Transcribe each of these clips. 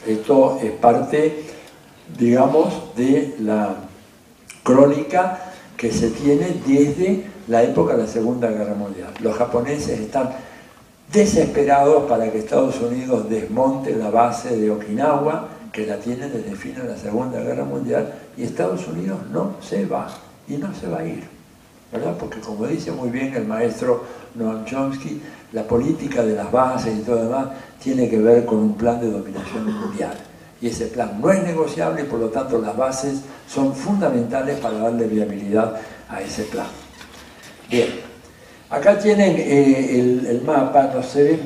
Esto es parte, digamos, de la crónica que se tiene desde la época de la Segunda Guerra Mundial. Los japoneses están desesperados para que Estados Unidos desmonte la base de Okinawa, que la tiene desde fin de la Segunda Guerra Mundial, y Estados Unidos no se va, y no se va a ir, ¿verdad? Porque como dice muy bien el maestro Noam Chomsky, la política de las bases y todo lo demás tiene que ver con un plan de dominación mundial. Y ese plan no es negociable y por lo tanto las bases son fundamentales para darle viabilidad a ese plan. Bien, acá tienen el mapa, no se ve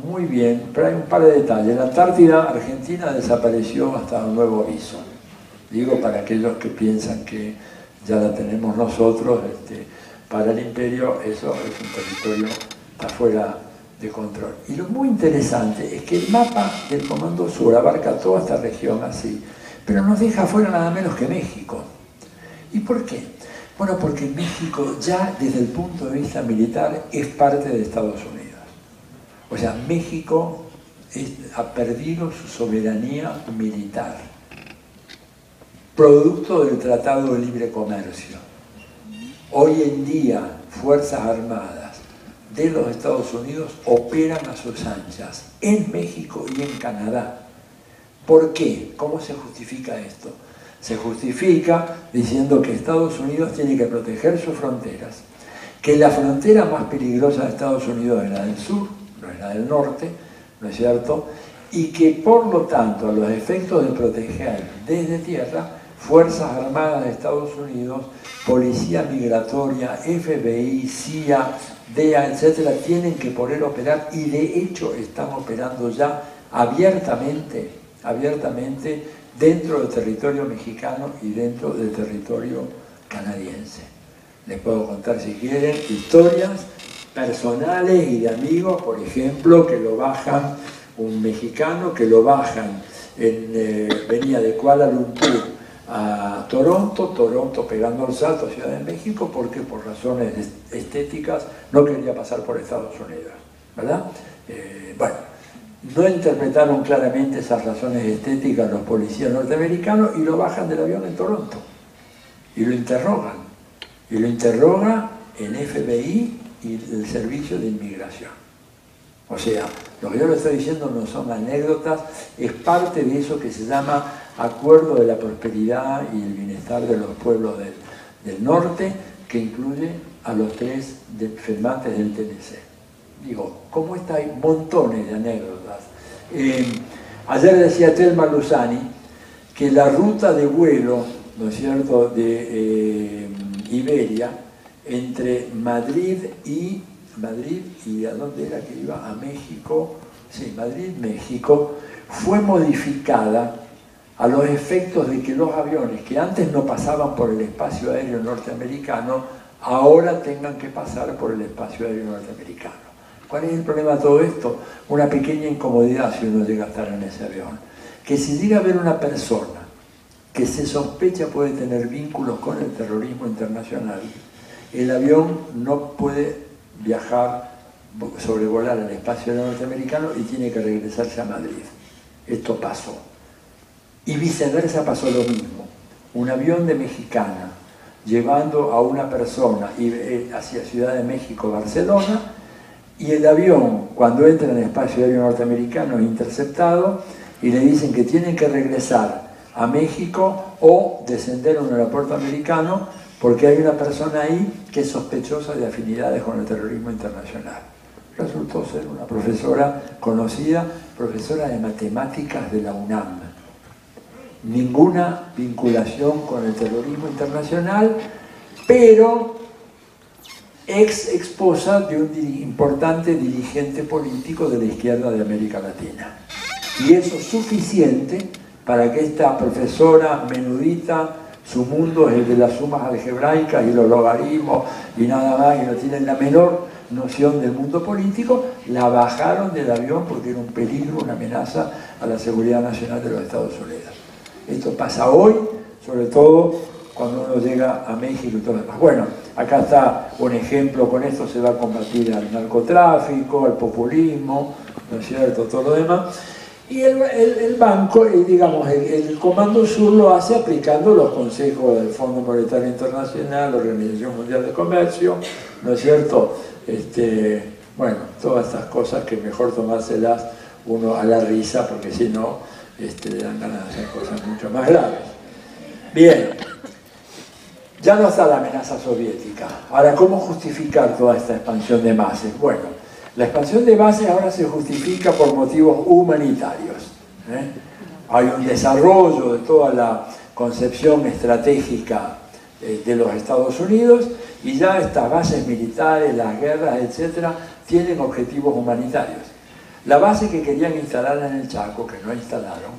muy bien, pero hay un par de detalles. La Antártida Argentina desapareció hasta un nuevo aviso. Digo para aquellos que piensan que ya la tenemos nosotros, para el imperio eso es un territorio que está fuera de control. Y lo muy interesante es que el mapa del Comando Sur abarca toda esta región así, pero nos deja fuera nada menos que México. ¿Y por qué? Bueno, porque México ya desde el punto de vista militar es parte de Estados Unidos. O sea, México ha perdido su soberanía militar, producto del Tratado de Libre Comercio. Hoy en día, Fuerzas Armadas de los Estados Unidos operan a sus anchas en México y en Canadá. ¿Por qué? ¿Cómo se justifica esto? Se justifica diciendo que Estados Unidos tiene que proteger sus fronteras, que la frontera más peligrosa de Estados Unidos es la del sur, no es la del norte, ¿no es cierto? Y que por lo tanto, a los efectos de proteger desde tierra, Fuerzas Armadas de Estados Unidos, Policía Migratoria, FBI, CIA, DEA, etcétera, tienen que poder operar y de hecho están operando ya abiertamente dentro del territorio mexicano y dentro del territorio canadiense. Les puedo contar si quieren historias personales y de amigos, por ejemplo, que lo bajan, un mexicano que lo bajan, venía de Kuala Lumpur a Toronto pegando el salto a Ciudad de México porque por razones estéticas no quería pasar por Estados Unidos, ¿verdad? Bueno, no interpretaron claramente esas razones estéticas los policías norteamericanos y lo bajan del avión en Toronto y lo interrogan en FBI y el Servicio de Inmigración. O sea, lo que yo le estoy diciendo no son anécdotas, es parte de eso que se llama Acuerdo de la Prosperidad y el Bienestar de los Pueblos del Norte, que incluye a los 3 firmantes del TLC. Digo, como esta hay montones de anécdotas. Ayer decía Telma Luzani que la ruta de vuelo, ¿no es cierto?, de Iberia, entre Madrid y ¿a dónde era que iba? A México, sí, Madrid, México, fue modificada a los efectos de que los aviones que antes no pasaban por el espacio aéreo norteamericano, ahora tengan que pasar por el espacio aéreo norteamericano. ¿Cuál es el problema de todo esto? Una pequeña incomodidad si uno llega a estar en ese avión. Que si llega a ver una persona que se sospecha puede tener vínculos con el terrorismo internacional, el avión no puede viajar, sobrevolar el espacio aéreo norteamericano y tiene que regresarse a Madrid. Esto pasó. Y viceversa pasó lo mismo. Un avión de Mexicana llevando a una persona hacia Ciudad de México, Barcelona, y el avión, cuando entra en el espacio aéreo norteamericano, es interceptado y le dicen que tienen que regresar a México o descender a un aeropuerto americano porque hay una persona ahí que es sospechosa de afinidades con el terrorismo internacional. Resultó ser una profesora conocida, profesora de matemáticas de la UNAM. Ninguna vinculación con el terrorismo internacional, pero ex esposa de un importante dirigente político de la izquierda de América Latina. Y eso es suficiente para que esta profesora menudita, su mundo es el de las sumas algebraicas y los logaritmos y nada más, y no tienen la menor noción del mundo político, la bajaron del avión porque era un peligro, una amenaza a la seguridad nacional de los Estados Unidos. Esto pasa hoy, sobre todo cuando uno llega a México y todo lo demás. Bueno, acá está un ejemplo, con esto se va a combatir al narcotráfico, al populismo, ¿no es cierto?, todo lo demás. Y el banco, digamos, el Comando Sur lo hace aplicando los consejos del Fondo Monetario Internacional, la Organización Mundial de Comercio, ¿no es cierto? Bueno, todas estas cosas que mejor tomárselas uno a la risa, porque si no, le dan ganas de hacer cosas mucho más graves. Bien, ya no está la amenaza soviética. Ahora, ¿cómo justificar toda esta expansión de bases? Bueno, la expansión de bases ahora se justifica por motivos humanitarios. Hay un desarrollo de toda la concepción estratégica de los Estados Unidos y ya estas bases militares, las guerras, etcétera, tienen objetivos humanitarios. La base que querían instalar en el Chaco, que no instalaron,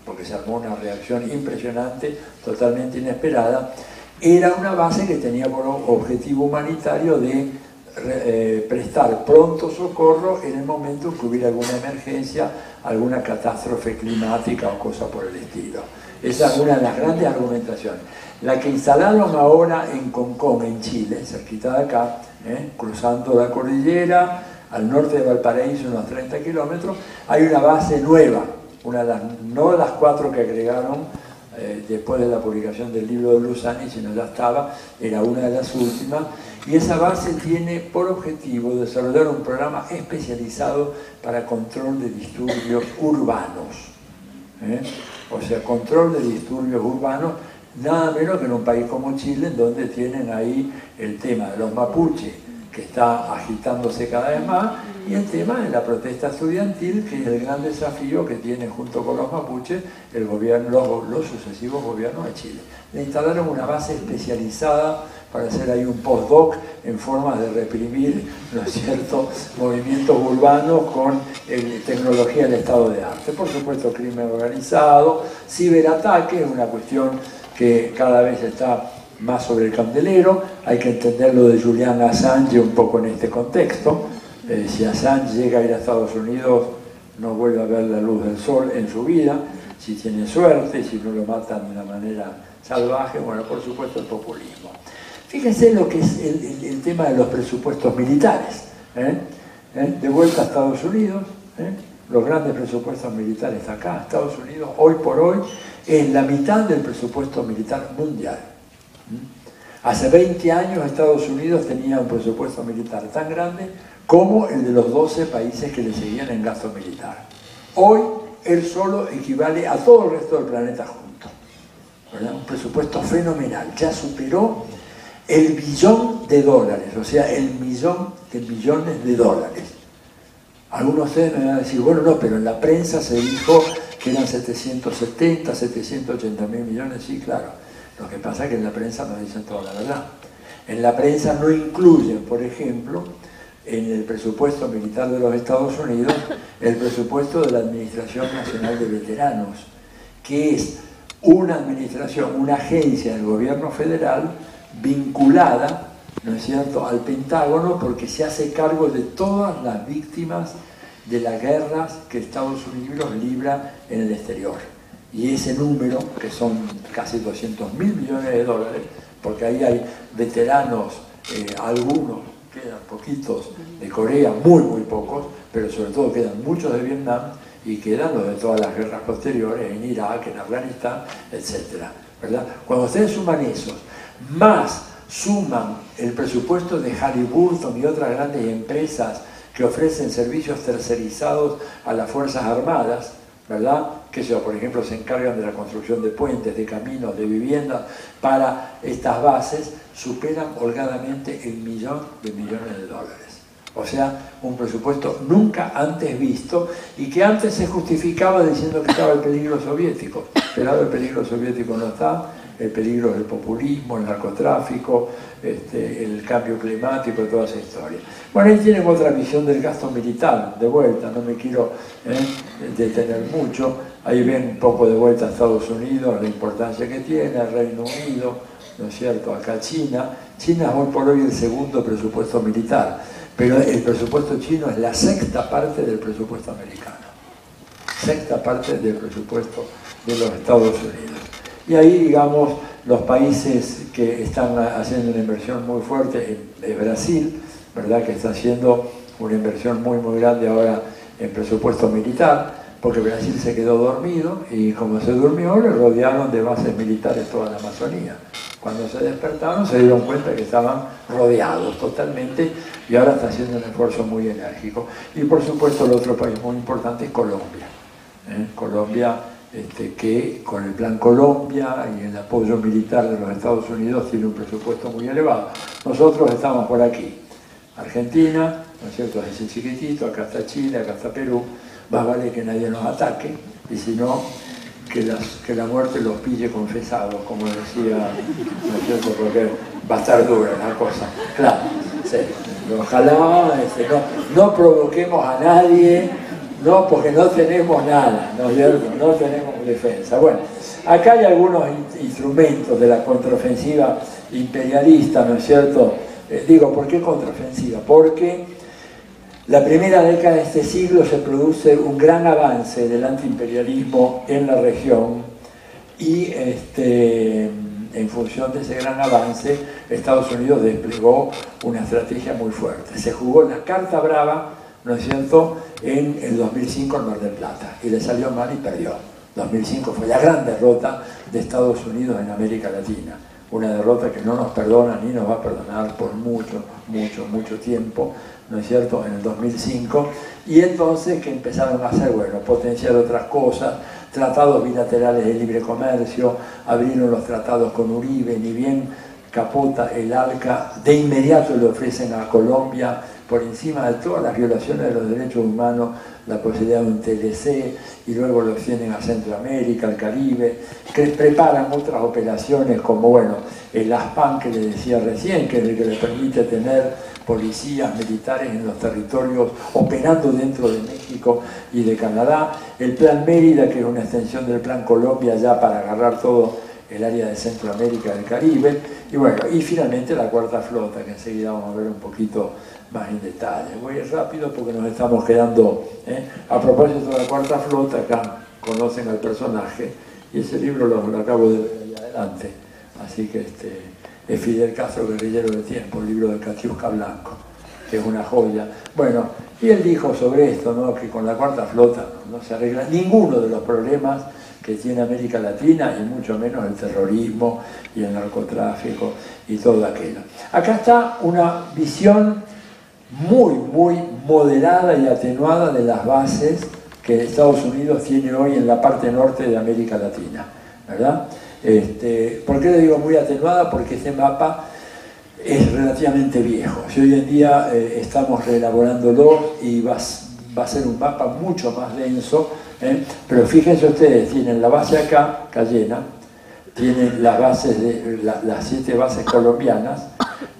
porque se armó una reacción impresionante, totalmente inesperada, era una base que tenía por objetivo humanitario de prestar pronto socorro en el momento en que hubiera alguna emergencia, alguna catástrofe climática o cosa por el estilo. Esa es una de las grandes argumentaciones. La que instalaron ahora en Concón, en Chile, cerquita de acá, cruzando la cordillera, al norte de Valparaíso, unos 30 kilómetros, hay una base nueva, no las 4 que agregaron después de la publicación del libro de Luzani, sino ya estaba, era una de las últimas, y esa base tiene por objetivo desarrollar un programa especializado para control de disturbios urbanos. O sea, control de disturbios urbanos, nada menos que en un país como Chile, en donde tienen ahí el tema de los mapuches, que está agitándose cada vez más, y el tema de la protesta estudiantil, que es el gran desafío que tiene junto con los mapuches el gobierno, los sucesivos gobiernos de Chile. Le instalaron una base especializada para hacer ahí un postdoc en formas de reprimir, ¿no es cierto?, movimientos urbanos con tecnología del estado de arte. Por supuesto, crimen organizado, ciberataque, es una cuestión que cada vez está más sobre el candelero. Hay que entender lo de Julian Assange un poco en este contexto. Si Assange llega a ir a Estados Unidos, no vuelve a ver la luz del sol en su vida. Si tiene suerte, si no lo matan de una manera salvaje, bueno, por supuesto el populismo. Fíjense lo que es el tema de los presupuestos militares. De vuelta a Estados Unidos, los grandes presupuestos militares acá, Estados Unidos, hoy por hoy, es la mitad del presupuesto militar mundial. Hace 20 años Estados Unidos tenía un presupuesto militar tan grande como el de los 12 países que le seguían en gasto militar. Hoy, él solo equivale a todo el resto del planeta junto. ¿Verdad? Un presupuesto fenomenal. Ya superó el billón de dólares, o sea, el millón de millones de dólares. Algunos de ustedes me van a decir, bueno, no, pero en la prensa se dijo que eran 770, 780 mil millones. Sí, claro. Lo que pasa es que en la prensa no dicen toda la verdad. En la prensa no incluyen, por ejemplo, en el presupuesto militar de los Estados Unidos, el presupuesto de la Administración Nacional de Veteranos, que es una administración, una agencia del gobierno federal vinculada, ¿no es cierto?, al Pentágono, porque se hace cargo de todas las víctimas de las guerras que Estados Unidos libra en el exterior. Y ese número, que son casi 200 mil millones de dólares, porque ahí hay veteranos, algunos, quedan poquitos de Corea, muy pocos, pero sobre todo quedan muchos de Vietnam y quedan los de todas las guerras posteriores en Irak, en Afganistán, etc. ¿Verdad? Cuando ustedes suman esos, más suman el presupuesto de Halliburton y otras grandes empresas que ofrecen servicios tercerizados a las Fuerzas Armadas, ¿verdad? Que por ejemplo se encargan de la construcción de puentes, de caminos, de viviendas para estas bases, superan holgadamente el millón de millones de dólares. O sea, un presupuesto nunca antes visto y que antes se justificaba diciendo que estaba el peligro soviético. Pero ahora el peligro soviético no está, el peligro del populismo, el narcotráfico, el cambio climático, toda esa historia. Bueno, ahí tienen otra visión del gasto militar, de vuelta, no me quiero detener mucho. Ahí ven un poco de vuelta a Estados Unidos, la importancia que tiene, el Reino Unido, ¿no es cierto?, acá China. China es hoy por hoy el segundo presupuesto militar, pero el presupuesto chino es la sexta parte del presupuesto americano. Sexta parte del presupuesto de los Estados Unidos. Y ahí, digamos, los países que están haciendo una inversión muy fuerte es Brasil, ¿verdad?, que está haciendo una inversión muy grande ahora en presupuesto militar. porque Brasil se quedó dormido y como se durmió le rodearon de bases militares toda la Amazonía. Cuando se despertaron se dieron cuenta que estaban rodeados totalmente y ahora está haciendo un esfuerzo muy enérgico. Y por supuesto el otro país muy importante es Colombia. Colombia, que con el Plan Colombia y el apoyo militar de los Estados Unidos tiene un presupuesto muy elevado. Nosotros estamos por aquí, Argentina, ¿no es cierto? Es ese chiquitito, acá está Chile, acá está Perú, más vale que nadie nos ataque, y si no, que la muerte los pille confesados, como decía, ¿no es cierto? Porque va a estar dura la cosa. Claro, sí. Ojalá no provoquemos a nadie, no, porque no tenemos nada, ¿no es cierto? No tenemos defensa. Bueno, acá hay algunos instrumentos de la contraofensiva imperialista, ¿no es cierto? Digo, ¿por qué contraofensiva? Porque la primera década de este siglo se produce un gran avance del antiimperialismo en la región y en función de ese gran avance Estados Unidos desplegó una estrategia muy fuerte. Se jugó la carta brava, ¿no es cierto?, en el 2005 en Mar del Plata y le salió mal y perdió. 2005 fue la gran derrota de Estados Unidos en América Latina. Una derrota que no nos perdona ni nos va a perdonar por mucho tiempo, ¿no es cierto?, en el 2005, y entonces que empezaron a hacer, bueno, potenciar otras cosas, tratados bilaterales de libre comercio, abrieron los tratados con Uribe, ni bien capota el ALCA, de inmediato le ofrecen a Colombia, por encima de todas las violaciones de los derechos humanos, la posibilidad de un TLC, y luego lo extienden a Centroamérica, al Caribe, que preparan otras operaciones como, bueno, el ASPAN que le decía recién, que es el que le permite tener policías militares en los territorios operando dentro de México y de Canadá, el Plan Mérida, que es una extensión del Plan Colombia ya para agarrar todo el área de Centroamérica y del Caribe, y bueno, y finalmente la Cuarta Flota, que enseguida vamos a ver un poquito más en detalle. Voy rápido porque nos estamos quedando. A propósito de la Cuarta Flota, acá conocen al personaje, y ese libro lo acabo de ver ahí adelante, así que es Fidel Castro, guerrillero de tiempo, el libro de Katiuska Blanco, que es una joya. Bueno, y él dijo sobre esto, ¿no?, que con la Cuarta Flota no se arregla ninguno de los problemas que tiene América Latina, y mucho menos el terrorismo y el narcotráfico y todo aquello. Acá está una visión muy moderada y atenuada de las bases que Estados Unidos tiene hoy en la parte norte de América Latina, ¿verdad? ¿Por qué le digo muy atenuada? Porque este mapa es relativamente viejo. Si hoy en día estamos reelaborándolo y va a ser un mapa mucho más denso, pero fíjense ustedes, tienen la base acá, Cayena, tienen las bases las 7 bases colombianas,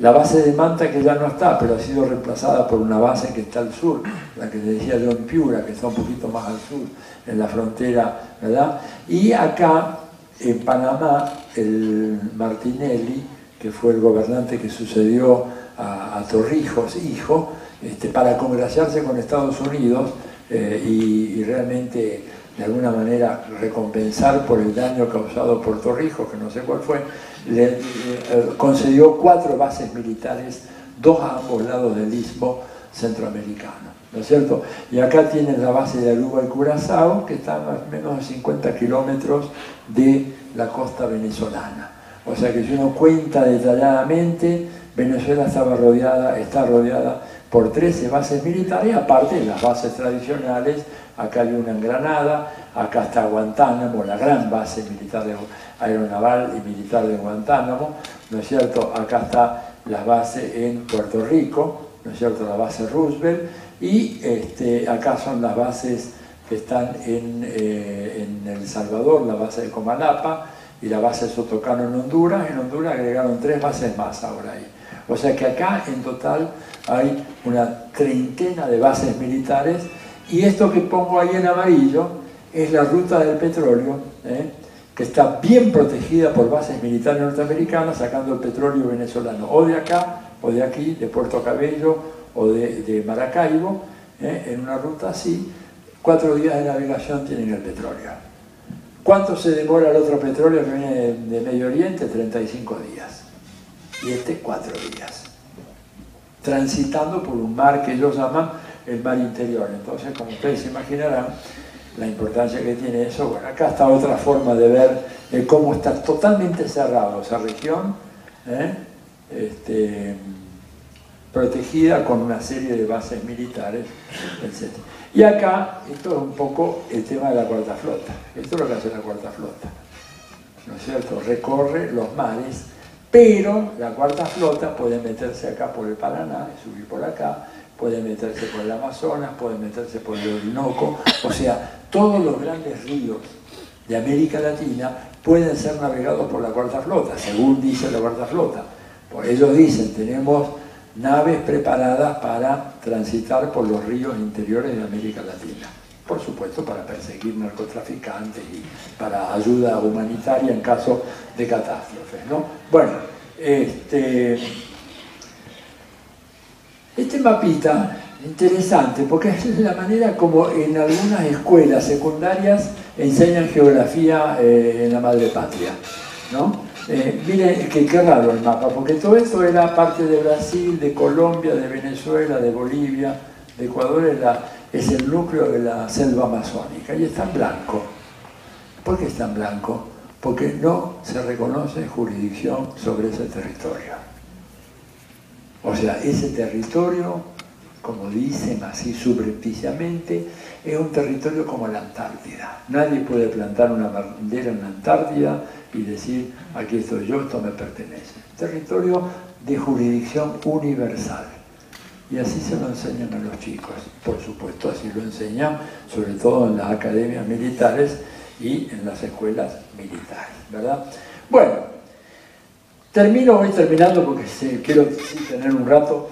la base de Manta, que ya no está, pero ha sido reemplazada por una base que está al sur, la que le decía yo en Piura, que está un poquito más al sur, en la frontera, ¿verdad? Y acá, en Panamá, el Martinelli, que fue el gobernante que sucedió a Torrijos, hijo, para congraciarse con Estados Unidos y realmente de alguna manera recompensar por el daño causado por Torrijos, que no sé cuál fue, le concedió 4 bases militares, 2 a ambos lados del istmo centroamericano, ¿no es cierto? Y acá tienen la base de Aruba y Curazao, que están a menos de 50 kilómetros de la costa venezolana. O sea que si uno cuenta detalladamente, Venezuela está rodeada por 13 bases militares, aparte de las bases tradicionales. Acá hay una en Granada, acá está Guantánamo, la gran base militar aeronaval y militar de Guantánamo, ¿no es cierto? Acá está la base en Puerto Rico, ¿no es cierto?, la base Roosevelt, y acá son las bases que están en El Salvador, la base de Comalapa y la base Sotocano en Honduras. En Honduras agregaron 3 bases más ahora ahí. O sea que acá en total hay una treintena de bases militares, y esto que pongo ahí en amarillo es la ruta del petróleo, que está bien protegida por bases militares norteamericanas, sacando el petróleo venezolano o de acá, o de aquí, de Puerto Cabello o de Maracaibo, en una ruta así. 4 días de navegación tienen el petróleo. ¿Cuánto se demora el otro petróleo que viene de Medio Oriente? 35 días. Y 4 días. Transitando por un mar que ellos llaman el mar interior. Entonces, como ustedes se imaginarán, la importancia que tiene eso. Bueno, acá está otra forma de ver cómo está totalmente cerrado esa región, protegida con una serie de bases militares, etc. Y acá, esto es un poco el tema de la cuarta flota. Esto es lo que hace la cuarta flota, ¿no es cierto? Recorre los mares, pero la cuarta flota puede meterse acá por el Paraná, subir por acá, puede meterse por el Amazonas, puede meterse por el Orinoco, o sea, todos los grandes ríos de América Latina pueden ser navegados por la cuarta flota, según dice la cuarta flota. Pues ellos dicen, tenemos naves preparadas para transitar por los ríos interiores de América Latina. Por supuesto, para perseguir narcotraficantes y para ayuda humanitaria en caso de catástrofes, ¿no? Bueno, este mapita, interesante, porque es la manera como en algunas escuelas secundarias enseñan geografía en la madre patria, ¿no? Miren qué raro el mapa, porque todo esto era parte de Brasil, de Colombia, de Venezuela, de Bolivia, de Ecuador, es el núcleo de la selva amazónica, y está en blanco. ¿Por qué está en blanco? Porque no se reconoce jurisdicción sobre ese territorio. O sea, ese territorio, como dicen así subrepticiamente, es un territorio como la Antártida. Nadie puede plantar una bandera en la Antártida y decir, aquí estoy yo, esto me pertenece. Territorio de jurisdicción universal. Y así se lo enseñan a los chicos. Por supuesto, así lo enseñan, sobre todo en las academias militares y en las escuelas militares, ¿verdad? Bueno, voy terminando porque quiero tener un rato.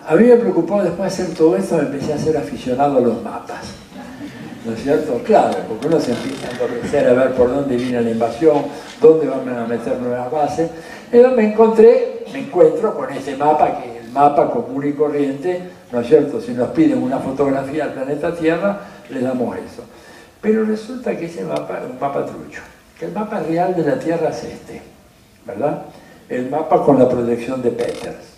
A mí me preocupó después de hacer todo esto, me empecé a ser aficionado a los mapas, ¿no es cierto? Claro, porque uno se empieza a entorpecer a ver por dónde viene la invasión, dónde van a meter nuevas bases. Y me encuentro con ese mapa, que es el mapa común y corriente, ¿no es cierto? Si nos piden una fotografía del planeta Tierra, le damos eso. Pero resulta que ese mapa es un mapa trucho, que el mapa real de la Tierra es este, ¿verdad? El mapa con la proyección de Peters.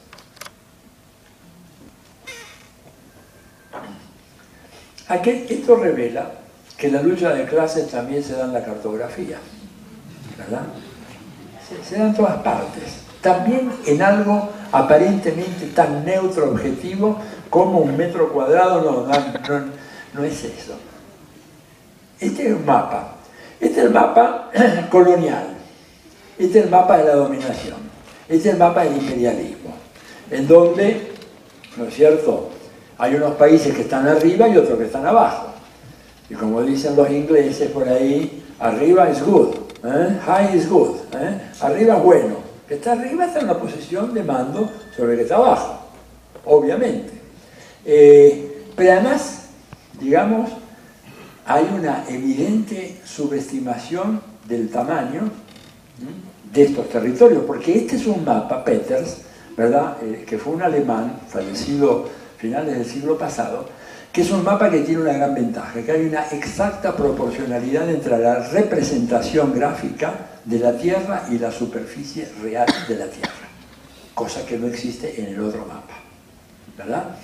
Esto revela que la lucha de clases también se da en la cartografía, ¿verdad? Se da en todas partes. También en algo aparentemente tan neutro objetivo como un metro cuadrado no es eso. Este es un mapa. Este es el mapa colonial. Este es el mapa de la dominación. Este es el mapa del imperialismo. En donde, ¿no es cierto?, hay unos países que están arriba y otros que están abajo. Y como dicen los ingleses por ahí, arriba is good, high is good, arriba es bueno. Que está arriba está en una posición de mando sobre el que está abajo, obviamente. Pero además, digamos, hay una evidente subestimación del tamaño de estos territorios, porque este es un mapa, Peters, ¿verdad? Que fue un alemán fallecido finales del siglo pasado, que es un mapa que tiene una gran ventaja, que hay una exacta proporcionalidad entre la representación gráfica de la Tierra y la superficie real de la Tierra, cosa que no existe en el otro mapa, ¿verdad?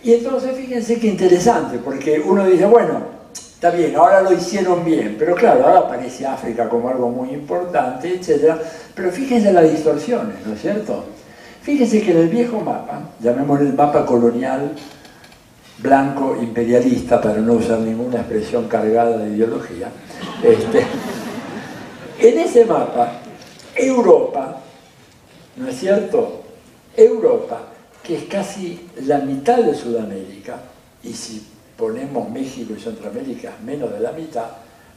Y entonces fíjense qué interesante, porque uno dice, bueno, está bien, ahora lo hicieron bien, pero claro, ahora aparece África como algo muy importante, etc. Pero fíjense las distorsiones, ¿no es cierto? Fíjense que en el viejo mapa, llamémosle el mapa colonial blanco imperialista, para no usar ninguna expresión cargada de ideología, en ese mapa, Europa, ¿no es cierto? Europa, que es casi la mitad de Sudamérica, y si ponemos México y Centroamérica menos de la mitad,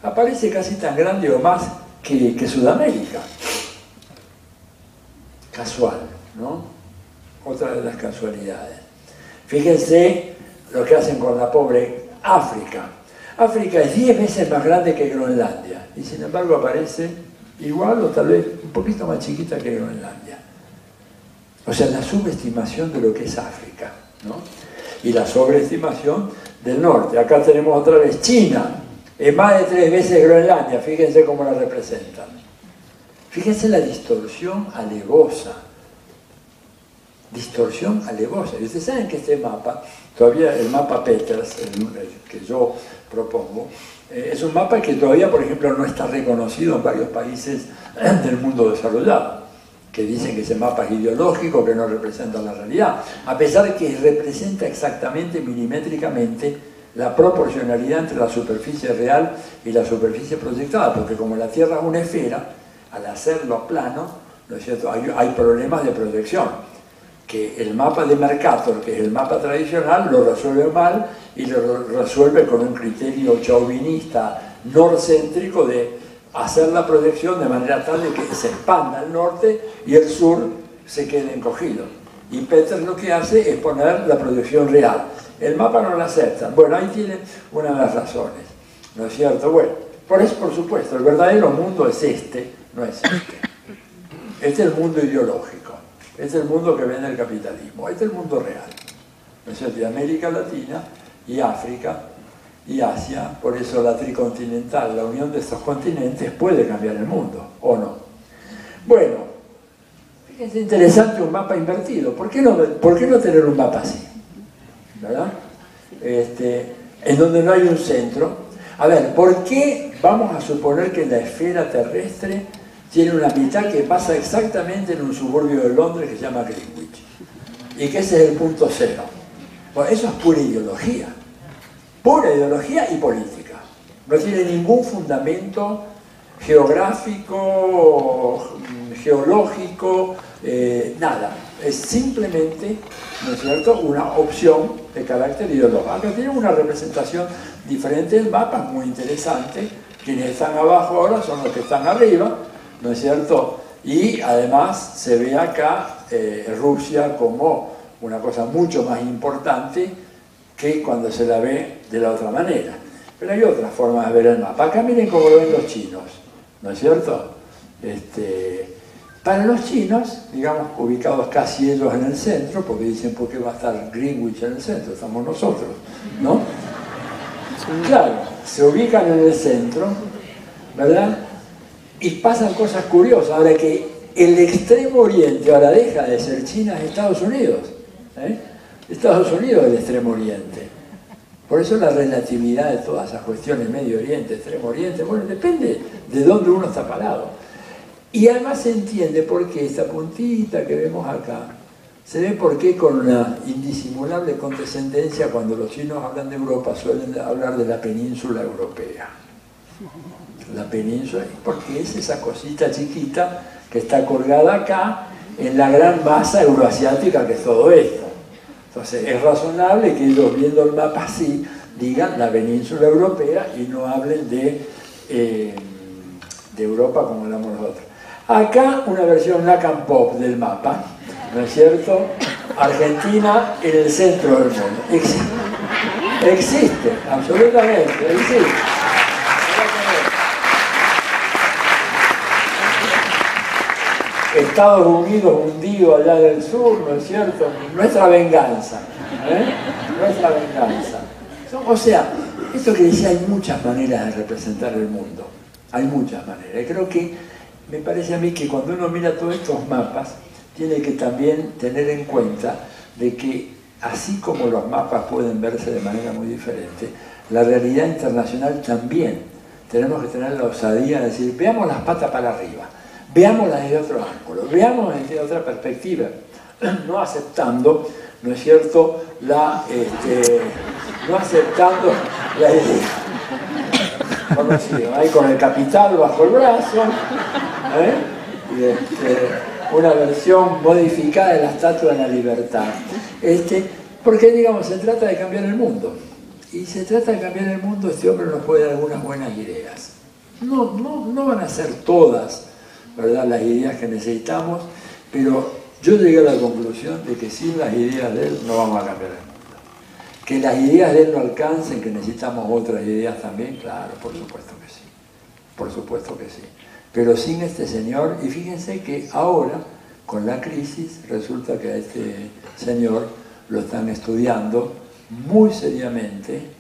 aparece casi tan grande o más que Sudamérica. Casual, ¿no? Otra de las casualidades. Fíjense lo que hacen con la pobre África. África es 10 veces más grande que Groenlandia y sin embargo aparece igual o tal vez un poquito más chiquita que Groenlandia. O sea, la subestimación de lo que es África, ¿no? Y la sobreestimación del norte. Acá tenemos otra vez China, es más de 3 veces Groenlandia, fíjense cómo la representan. Fíjense la distorsión alevosa. Distorsión alevosa. Y ustedes saben que este mapa, todavía el mapa Peters, el que yo propongo. Es un mapa que todavía, por ejemplo, no está reconocido en varios países del mundo desarrollado, que dicen que ese mapa es ideológico, que no representa la realidad, a pesar de que representa exactamente, milimétricamente, la proporcionalidad entre la superficie real y la superficie proyectada, porque como la Tierra es una esfera, al hacerlo plano, ¿no es cierto?, hay problemas de proyección, que el mapa de Mercator, que es el mapa tradicional, lo resuelve mal y lo resuelve con un criterio chauvinista norcéntrico de hacer la proyección de manera tal de que se expanda el norte y el sur se quede encogido. Y Peters lo que hace es poner la proyección real. El mapa no lo acepta. Bueno, ahí tiene una de las razones, ¿no es cierto? Bueno, por eso, por supuesto, el verdadero mundo es este, no es este. Este es el mundo ideológico, este es el mundo que vende el capitalismo, este es el mundo real, ¿no es cierto? Y América Latina y África y Asia, por eso la tricontinental, la unión de estos continentes puede cambiar el mundo, ¿o no? Bueno, fíjense, interesante un mapa invertido. ¿Por qué no tener un mapa así? ¿Verdad? En donde no hay un centro. A ver, ¿por qué vamos a suponer que la esfera terrestre tiene una mitad que pasa exactamente en un suburbio de Londres que se llama Greenwich? Y que ese es el punto cero. Bueno, eso es pura ideología y política. No tiene ningún fundamento geográfico, geológico, nada. Es simplemente, ¿no es cierto?, una opción de carácter ideológico. Aunque tiene una representación diferente del mapa, muy interesante. Quienes están abajo ahora son los que están arriba, ¿no es cierto? Y además se ve acá Rusia como una cosa mucho más importante que cuando se la ve de la otra manera. Pero hay otras formas de ver el mapa. Acá miren cómo lo ven los chinos, ¿no es cierto? Para los chinos, digamos, ubicados casi ellos en el centro, porque dicen, ¿por qué va a estar Greenwich en el centro? Estamos nosotros, ¿no? Claro, se ubican en el centro, ¿verdad? Y pasan cosas curiosas. Ahora que el extremo oriente ahora deja de ser China, es Estados Unidos. Estados Unidos es el extremo oriente. Por eso la relatividad de todas esas cuestiones, Medio Oriente, Extremo Oriente, bueno, depende de dónde uno está parado. Y además se entiende por qué esta puntita que vemos acá, se ve por qué con una indisimulable condescendencia cuando los chinos hablan de Europa suelen hablar de la península europea. La península, porque es esa cosita chiquita que está colgada acá en la gran masa euroasiática que es todo esto. Entonces es razonable que ellos viendo el mapa así digan la península europea y no hablen de Europa como hablamos nosotros. Acá una versión Lacan Pop del mapa, ¿no es cierto? Argentina en el centro del mundo. Existe, absolutamente, existe. Estados Unidos hundido allá del sur, ¿no es cierto? Nuestra venganza, nuestra venganza. O sea, esto que decía, hay muchas maneras de representar el mundo, hay muchas maneras. Y creo que, me parece a mí que cuando uno mira todos estos mapas, tiene que también tener en cuenta de que, así como los mapas pueden verse de manera muy diferente, la realidad internacional también. Tenemos que tener la osadía de decir, veamos las patas para arriba. Veámosla desde otro ángulo, veámosla desde otra perspectiva, no aceptando, ¿no es cierto?, no aceptando la idea. Conocido, ahí con el capital bajo el brazo, y una versión modificada de la Estatua de la Libertad. Porque, digamos, se trata de cambiar el mundo. Y se trata de cambiar el mundo, este hombre nos puede dar algunas buenas ideas. No van a ser todas, ¿verdad?, las ideas que necesitamos, pero yo llegué a la conclusión de que sin las ideas de él no vamos a cambiar el mundo. Que las ideas de él no alcancen, que necesitamos otras ideas también, claro, por supuesto que sí. Por supuesto que sí. Pero sin este señor, y fíjense que ahora, con la crisis, resulta que a este señor lo están estudiando muy seriamente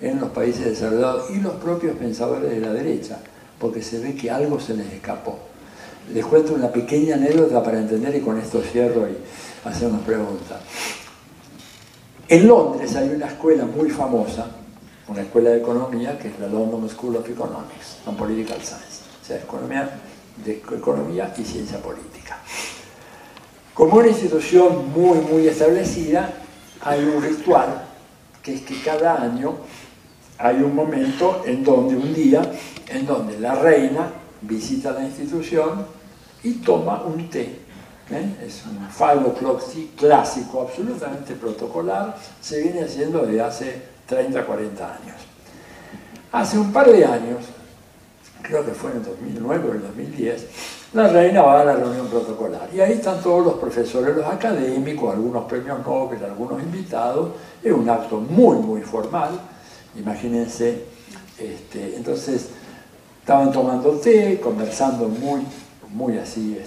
en los países desarrollados y los propios pensadores de la derecha, porque se ve que algo se les escapó. Les cuento una pequeña anécdota para entender y con esto cierro y hacemos preguntas. En Londres hay una escuela muy famosa una escuela de economía que es la London School of Economics and Political Science, o sea, economía y ciencia política. Como una institución muy establecida, hay un ritual, que es que cada año hay un momento en donde, un día, en donde la reina visita la institución y toma un té. Es un 5 o'clock tea clásico, absolutamente protocolar, se viene haciendo desde hace 30, 40 años. Hace un par de años, creo que fue en el 2009 o el 2010, la reina va a la reunión protocolar y ahí están todos los profesores, los académicos, algunos premios Nobel, algunos invitados. Es un acto muy formal, imagínense. Entonces estaban tomando té, conversando muy así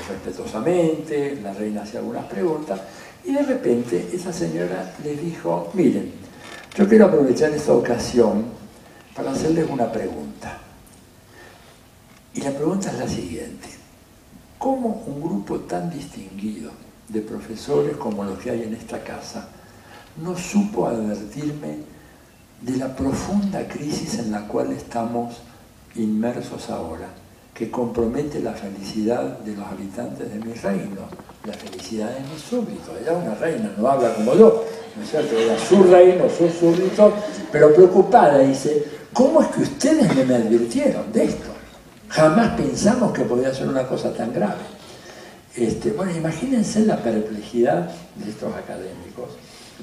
respetuosamente, la reina hacía algunas preguntas y de repente esa señora le dijo: miren, yo quiero aprovechar esta ocasión para hacerles una pregunta. Y la pregunta es la siguiente: ¿cómo un grupo tan distinguido de profesores como los que hay en esta casa no supo advertirme de la profunda crisis en la cual estamos inmersos ahora, que compromete la felicidad de los habitantes de mi reino, la felicidad de mis súbditos? Ella es una reina, no habla como yo, ¿no es cierto? Era su reino, sus súbditos, pero preocupada dice: ¿cómo es que ustedes no me advirtieron de esto? Jamás pensamos que podía ser una cosa tan grave. Bueno, imagínense la perplejidad de estos académicos,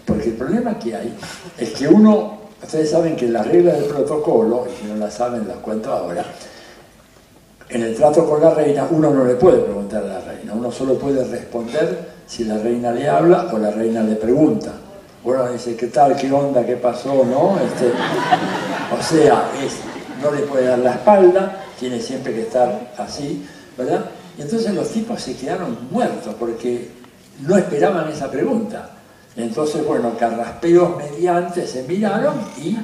porque el problema que hay es que ustedes saben que las reglas del protocolo, y si no las saben las cuento ahora, en el trato con la reina uno no le puede preguntar a la reina, uno solo puede responder si la reina le habla o la reina le pregunta. Bueno, dice: ¿qué tal? ¿Qué onda? ¿Qué pasó? ¿No? O sea, no le puede dar la espalda, tiene siempre que estar así, ¿verdad? Y entonces los tipos se quedaron muertos porque no esperaban esa pregunta. Entonces, bueno, carraspeos mediante se miraron y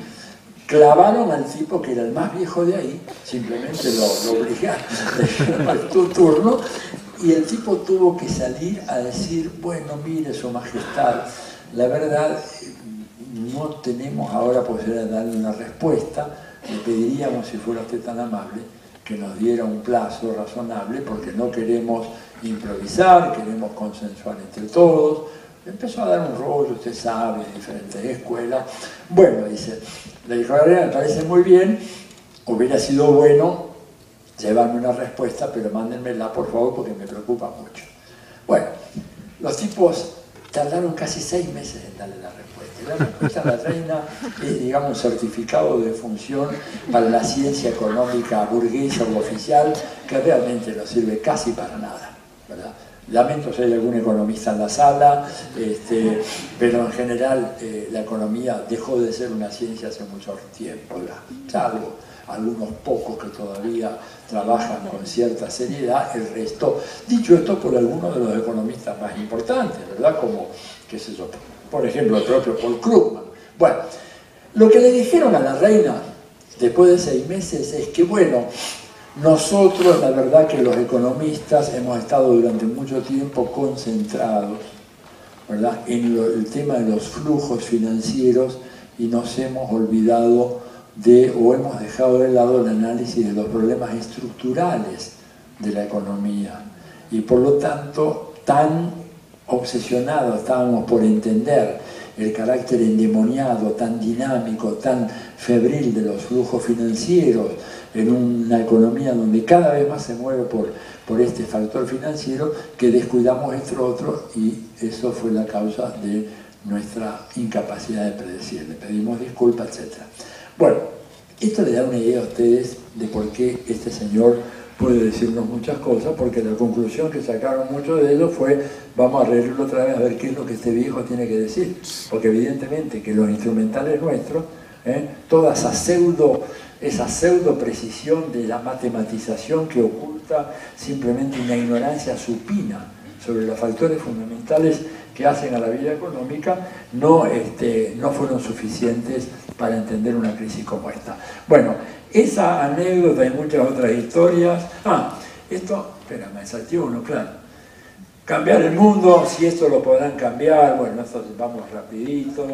clavaron al tipo que era el más viejo de ahí, simplemente lo obligaron a tu turno, y el tipo tuvo que salir a decir: bueno, mire, su majestad, la verdad no tenemos ahora posibilidad de darle una respuesta, le pediríamos, si fuera usted tan amable, que nos diera un plazo razonable porque no queremos improvisar, queremos consensuar entre todos. Empezó a dar un rollo, usted sabe, de diferentes escuelas. Bueno, dice, le dijo a la reina: me parece muy bien, hubiera sido bueno llevarme una respuesta, pero mándenmela por favor porque me preocupa mucho. Bueno, los tipos tardaron casi 6 meses en darle la respuesta. Y la respuesta de la reina es, digamos, un certificado de función para la ciencia económica burguesa o oficial que realmente no sirve casi para nada, ¿verdad? Lamento si hay algún economista en la sala, pero en general la economía dejó de ser una ciencia hace mucho tiempo, salvo algunos pocos que todavía trabajan con cierta seriedad, el resto, dicho esto por algunos de los economistas más importantes, ¿verdad? Como, qué sé yo, por ejemplo, el propio Paul Krugman. Bueno, lo que le dijeron a la reina después de 6 meses es que, bueno, nosotros, la verdad que los economistas hemos estado durante mucho tiempo concentrados, ¿verdad?, en el tema de los flujos financieros y nos hemos olvidado o hemos dejado de lado el análisis de los problemas estructurales de la economía. Y por lo tanto, tan obsesionados estábamos por entender el carácter endemoniado, tan dinámico, tan febril de los flujos financieros en una economía donde cada vez más se mueve por este factor financiero, que descuidamos esto otro, y eso fue la causa de nuestra incapacidad de predecir. Le pedimos disculpas, etc. Bueno, esto le da una idea a ustedes de por qué este señor puede decirnos muchas cosas, porque la conclusión que sacaron muchos de ellos fue: vamos a reírlo otra vez a ver qué es lo que este viejo tiene que decir, porque evidentemente que los instrumentales nuestros, toda esa pseudo precisión de la matematización que oculta simplemente una ignorancia supina sobre los factores fundamentales que hacen a la vida económica, no fueron suficientes para entender una crisis como esta. Bueno, esa anécdota y muchas otras historias. Espera, me salté uno, claro. Cambiar el mundo, si esto lo podrán cambiar, bueno, esto vamos rapidito,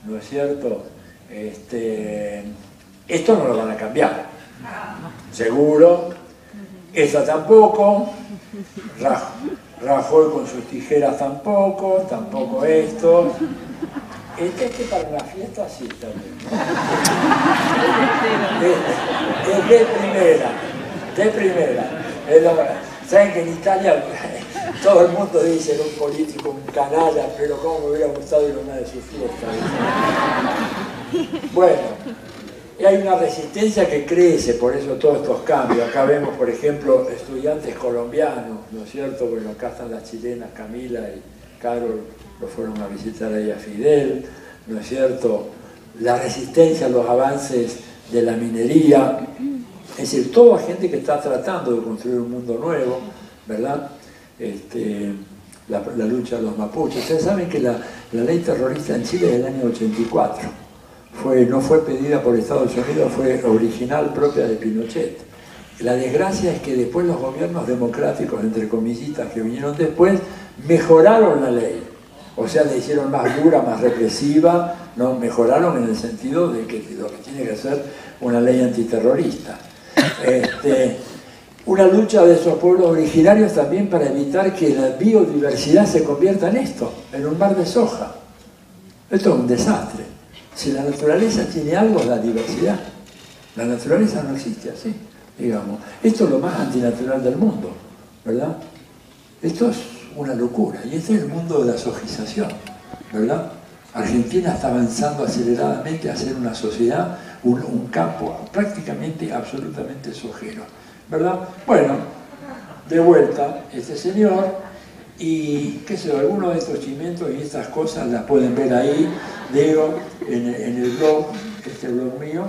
¿no es cierto? Esto no lo van a cambiar, seguro. Esta tampoco. Rajoy con sus tijeras tampoco esto. Este para una fiesta sí también. Es de primera. Saben que en Italia todo el mundo dice era un político, un canalla, pero cómo me hubiera gustado ir a una de sus fiestas. Bueno, y hay una resistencia que crece, por eso todos estos cambios. Acá vemos, por ejemplo, estudiantes colombianos, ¿no es cierto? Bueno, acá están las chilenas Camila y Carol, lo fueron a visitar ahí a Fidel, ¿no es cierto? La resistencia a los avances de la minería, es decir, toda gente que está tratando de construir un mundo nuevo, ¿verdad? La lucha de los mapuches. Ustedes saben que la ley terrorista en Chile es del año 84. No fue pedida por Estados Unidos, fue original propia de Pinochet. La desgracia es que después los gobiernos democráticos, entre comillitas, que vinieron después, mejoraron la ley. O sea, la hicieron más dura, más represiva, ¿no? Mejoraron en el sentido de que lo que tiene que ser una ley antiterrorista. Una lucha de esos pueblos originarios también para evitar que la biodiversidad se convierta en esto, en un mar de soja. Esto es un desastre. Si la naturaleza tiene algo, es la diversidad. La naturaleza no existe así, digamos. Esto es lo más antinatural del mundo, ¿verdad? Esto es una locura. Y este es el mundo de la sojización, ¿verdad? Argentina está avanzando aceleradamente a ser una sociedad, un campo prácticamente, absolutamente sojero, ¿verdad? Bueno, de vuelta, este señor, y qué sé yo, algunos de estos chimentos y estas cosas las pueden ver ahí, digo, en el blog, este blog mío,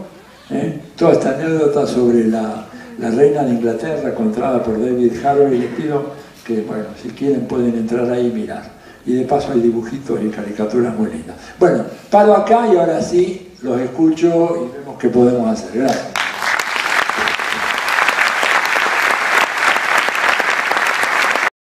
toda esta anécdota sobre la reina de Inglaterra contada por David Harvey. Les pido que, bueno, si quieren pueden entrar ahí y mirar. Y de paso hay dibujitos y caricaturas muy lindas. Bueno, paro acá y ahora sí los escucho y vemos qué podemos hacer. Gracias.